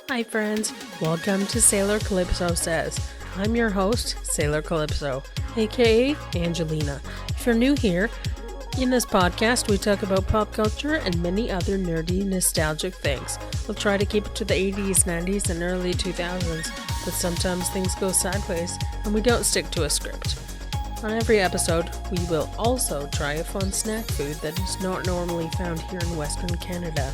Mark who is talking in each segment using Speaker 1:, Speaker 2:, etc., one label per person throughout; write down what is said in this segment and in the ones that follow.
Speaker 1: Hi friends, welcome to Sailor Calypso Says. I'm your host, Sailor Calypso, aka Angelina. If you're new here, in this podcast we talk about pop culture and many other nerdy, nostalgic things. We'll try to keep it to the 80s, 90s, and early 2000s, but sometimes things go sideways and we don't stick to a script. On every episode, we will also try a fun snack food that is not normally found here in Western Canada.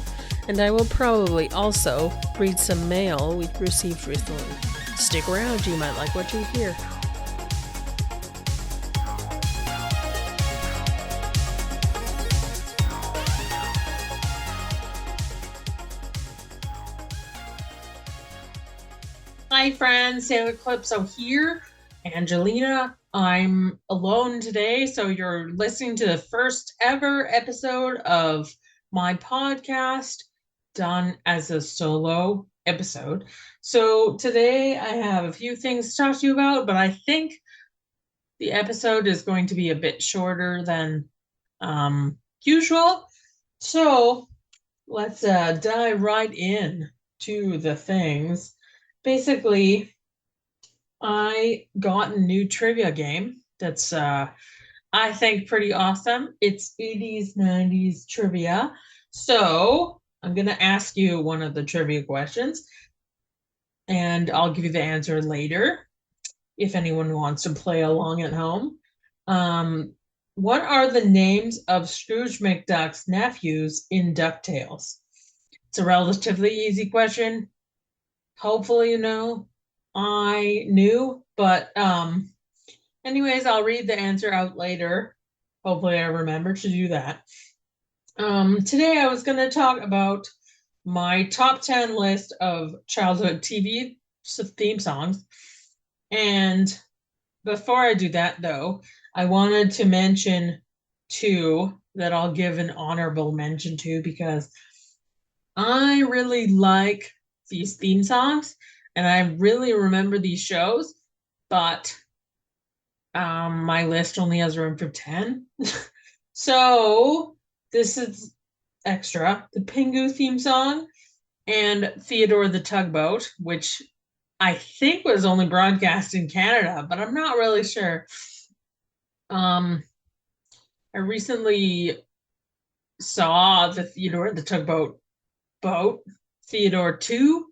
Speaker 1: And I will probably also read some mail we've received recently. Stick around, you might like what you hear. Hi friends, Sailor Calypso here. Angelina, I'm alone today, so you're listening to the first ever episode of my podcast done as a solo episode. So today I have a few things to talk to you about, but I think the episode is going to be a bit shorter than usual. So let's dive right in to the things. Basically, I got a new trivia game that's I think pretty awesome. It's 80s, 90s trivia. So I'm gonna ask you one of the trivia questions and I'll give you the answer later if anyone wants to play along at home. What are the names of Scrooge McDuck's nephews in DuckTales? It's a relatively easy question. Hopefully you know. I knew, but anyways, I'll read the answer out later. Hopefully I remember to do that. Today I was going to talk about my top 10 list of childhood TV theme songs. And before I do that, though, I wanted to mention two that I'll give an honorable mention to because I really like these theme songs and I really remember these shows, but my list only has room for 10. So this is extra. The Pingu theme song and Theodore the Tugboat, which I think was only broadcast in Canada, but I'm not really sure. I recently saw the Theodore the Tugboat boat, Theodore 2,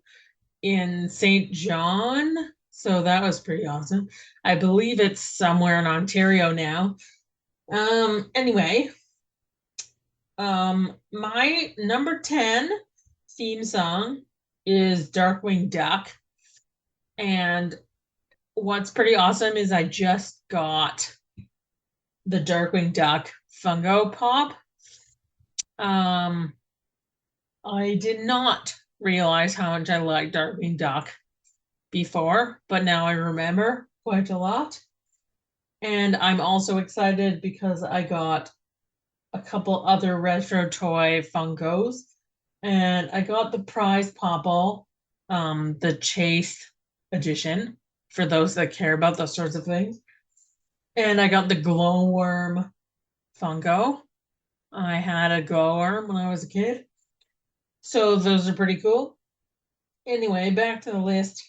Speaker 1: in St. John. So that was pretty awesome. I believe it's somewhere in Ontario now. Anyway, my number 10 theme song is Darkwing Duck. And what's pretty awesome is I just got the Darkwing Duck Funko Pop. I did not realize how much I liked Darkwing Duck before, but now I remember quite a lot. And I'm also excited because I got a couple other retro toy Funkos. And I got the Prize Popple, the Chase edition, for those that care about those sorts of things. And I got the Glowworm Funko. I had a glowworm when I was a kid. So those are pretty cool. Anyway, back to the list.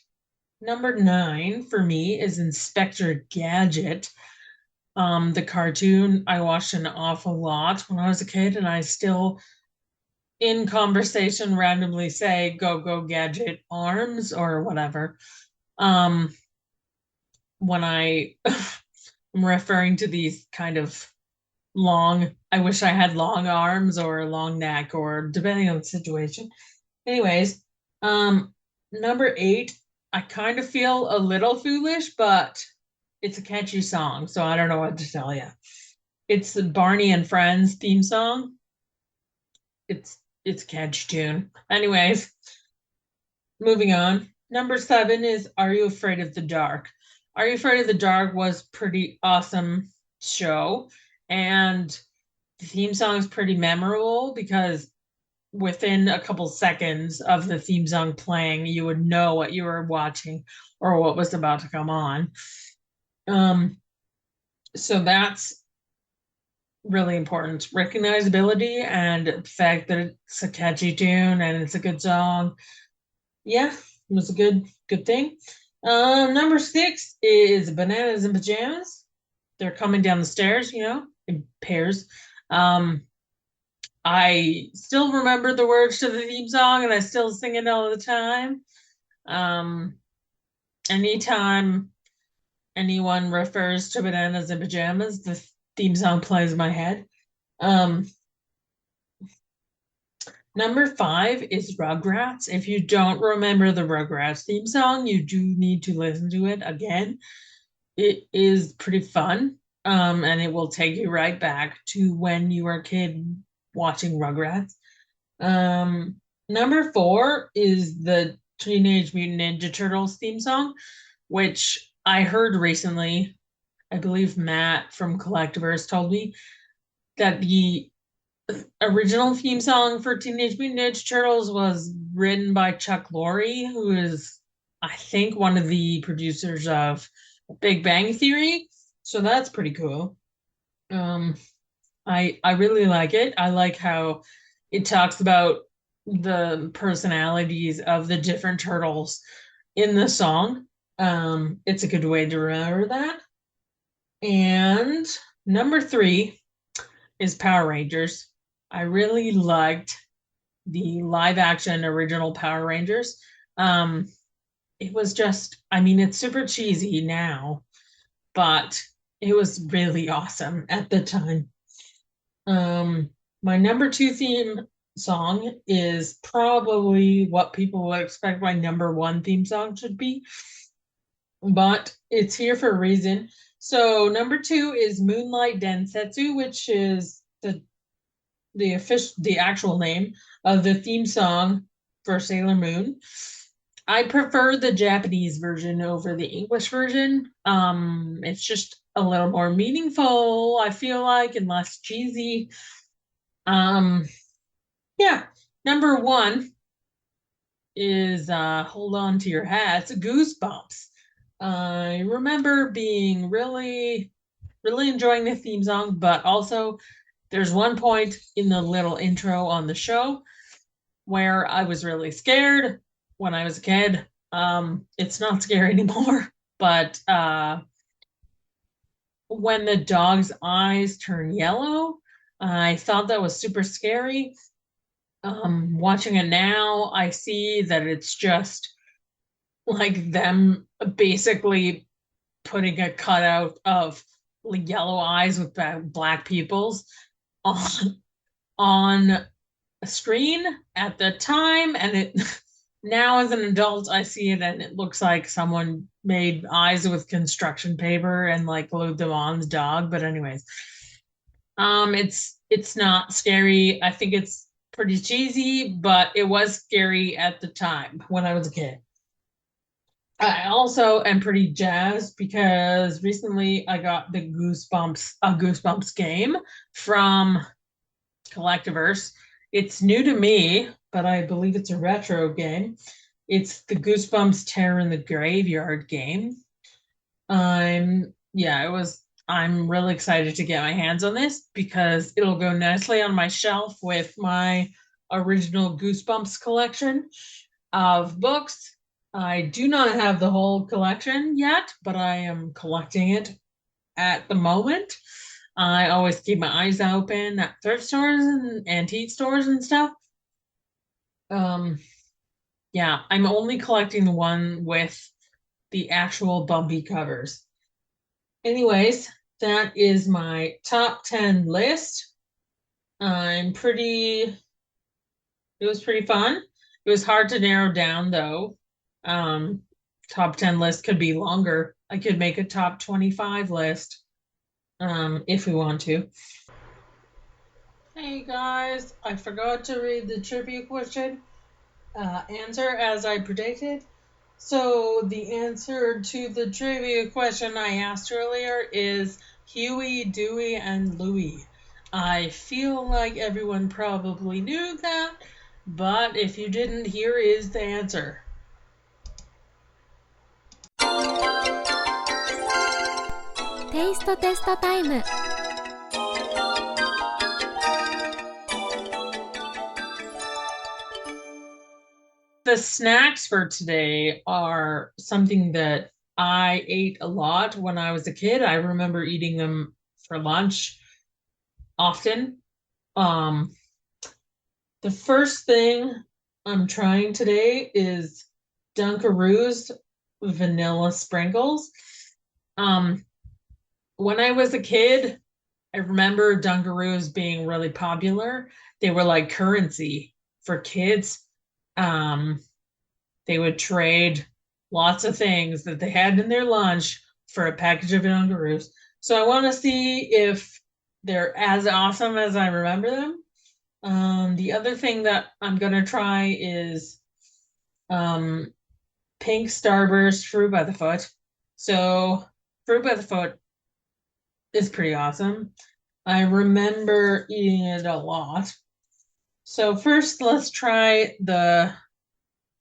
Speaker 1: Number 9 for me is Inspector Gadget. The cartoon I watched an awful lot when I was a kid, and I still, in conversation, randomly say "Go Go Gadget arms" or whatever. When I am referring to these kind of long, I wish I had long arms or a long neck, or depending on the situation. Anyways, number 8, I kind of feel a little foolish, but it's a catchy song, so I don't know what to tell you. It's the Barney and Friends theme song. It's a catchy tune. Anyways, moving on. Number 7 is Are You Afraid of the Dark? Are You Afraid of the Dark was pretty awesome show, and the theme song is pretty memorable because within a couple seconds of the theme song playing, you would know what you were watching or what was about to come on. So that's really important. Recognizability and the fact that it's a catchy tune and it's a good song. Yeah, it was a good thing. Number 6 is Bananas in Pajamas. They're coming down the stairs, in pairs. Um, I still remember the words to the theme song and I still sing it all the time. Um, Anytime anyone refers to Bananas in Pajamas, the theme song plays in my head. Um, Number 5 is Rugrats. If you don't remember the Rugrats theme song, you do need to listen to it again. It is pretty fun, and it will take you right back to when you were a kid watching Rugrats. Um, Number 4 is the Teenage Mutant Ninja Turtles theme song, which I heard recently. I believe Matt from Collectivers told me that the original theme song for Teenage Mutant Ninja Turtles was written by Chuck Lorre, who is, I think, one of the producers of Big Bang Theory. So that's pretty cool. Um, I really like it. I like how it talks about the personalities of the different turtles in the song. It's a good way to remember that. And number 3 is Power Rangers. I really liked the live action original Power Rangers. Um, it was just, I mean, it's super cheesy now, but it was really awesome at the time. My number 2 theme song is probably what people would expect my number 1 theme song should be, but it's here for a reason. So number 2 is Moonlight Densetsu, which is the actual name of the theme song for Sailor Moon. I prefer the Japanese version over the English version. It's just a little more meaningful, I feel like, and less cheesy. Um, yeah. Number 1 is Hold On to Your Hats, Goosebumps. I remember being really enjoying the theme song, but also there's one point in the little intro on the show where I was really scared when I was a kid. It's not scary anymore, but when the dog's eyes turn yellow, I thought that was super scary. Watching it now, I see that it's just like them basically putting a cutout of yellow eyes with black pupils on on a screen at the time, and it now as an adult I see it and it looks like someone made eyes with construction paper and like glued them on the dog. But anyways, it's not scary. I think it's pretty cheesy, but it was scary at the time when I was a kid. I also am pretty jazzed because recently I got the Goosebumps game from Collectiverse. It's new to me, but I believe it's a retro game. It's the Goosebumps Terror in the Graveyard game. I'm really excited to get my hands on this because it'll go nicely on my shelf with my original Goosebumps collection of books. I do not have the whole collection yet, but I am collecting it at the moment. I always keep my eyes open at thrift stores and antique stores and stuff. Yeah, I'm only collecting the one with the actual bumpy covers. Anyways, that is my top 10 list. It was pretty fun. It was hard to narrow down though. Um, Top 10 list could be longer. I could make a top 25 list if we want to. Hey guys, I forgot to read the trivia question answer as I predicted. So the answer to the trivia question I asked earlier is Huey, Dewey, and Louie. I feel like everyone probably knew that, but if you didn't, here is the answer.
Speaker 2: テイストテストタイム。
Speaker 1: The snacks for today are something that I ate a lot when I was a kid. I remember eating them for lunch often. Um, the first thing I'm trying today is Dunkaroos vanilla sprinkles. Um, when I was a kid, I remember Dunkaroos being really popular. They were like currency for kids. Um, they would trade lots of things that they had in their lunch for a package of Dunkaroos. So I want to see if they're as awesome as I remember them. The other thing that I'm gonna try is um, pink Starburst Fruit by the Foot. So Fruit by the Foot is pretty awesome. I remember eating it a lot. So first, let's try the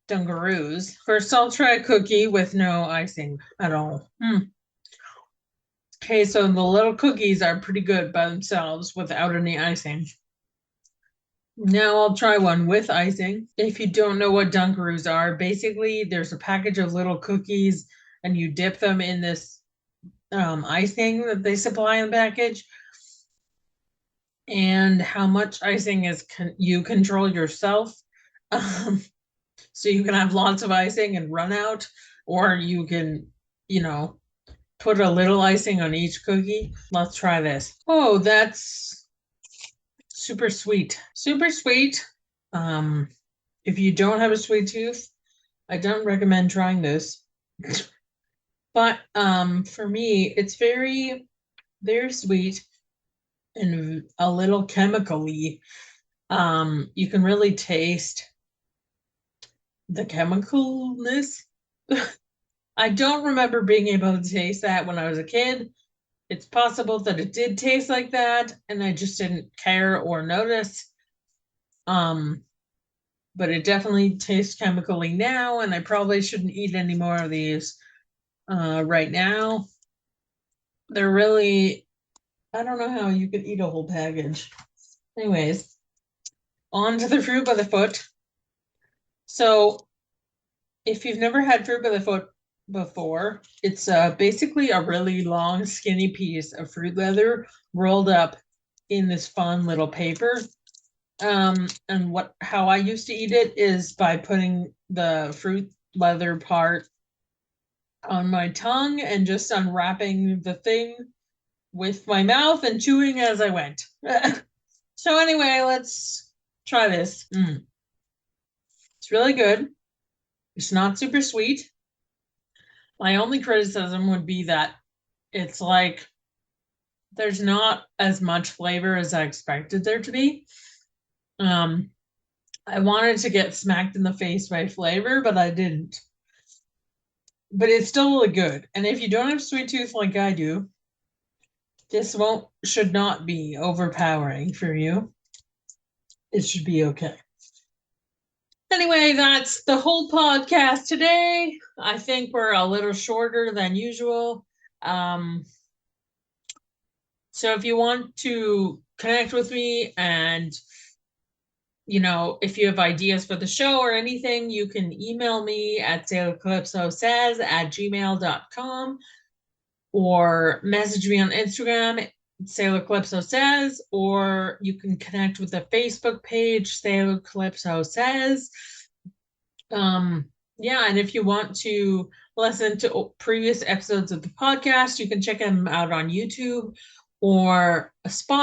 Speaker 1: Dunkaroos. First, I'll try a cookie with no icing at all. Okay, so the little cookies are pretty good by themselves without any icing. Now I'll try one with icing. If you don't know what Dunkaroos are, basically there's a package of little cookies and you dip them in this icing that they supply in the package. And how much icing is you control yourself. Um, so you can have lots of icing and run out, or you can, you know, put a little icing on each cookie. Let's try this. Oh, that's super sweet. Super sweet. If you don't have a sweet tooth, I don't recommend trying this. But for me, it's very, very sweet and a little chemically. You can really taste the chemicalness. I don't remember being able to taste that when I was a kid. It's possible that it did taste like that and I just didn't care or notice. Um, but it definitely tastes chemically now, and I probably shouldn't eat any more of these right now. They're really, I don't know how you could eat a whole package. Anyways, on to the Fruit by the Foot. So if you've never had Fruit by the Foot before, it's basically a really long, skinny piece of fruit leather rolled up in this fun little paper. And how I used to eat it is by putting the fruit leather part on my tongue and just unwrapping the thing with my mouth and chewing as I went. So anyway, let's try this. It's really good. It's not super sweet. My only criticism would be that it's like there's not as much flavor as I expected there to be. I wanted to get smacked in the face by flavor, but I didn't. But it's still really good. And if you don't have sweet tooth like I do, this should not be overpowering for you. It should be okay. Anyway, that's the whole podcast today. I think we're a little shorter than usual. So if you want to connect with me and if you have ideas for the show or anything, you can email me at sailorcalypsosays@gmail.com or message me on Instagram, Sailor Calypso Says, or you can connect with the Facebook page, Sailor Calypso Says. Yeah, and if you want to listen to previous episodes of the podcast, you can check them out on YouTube or Spotify.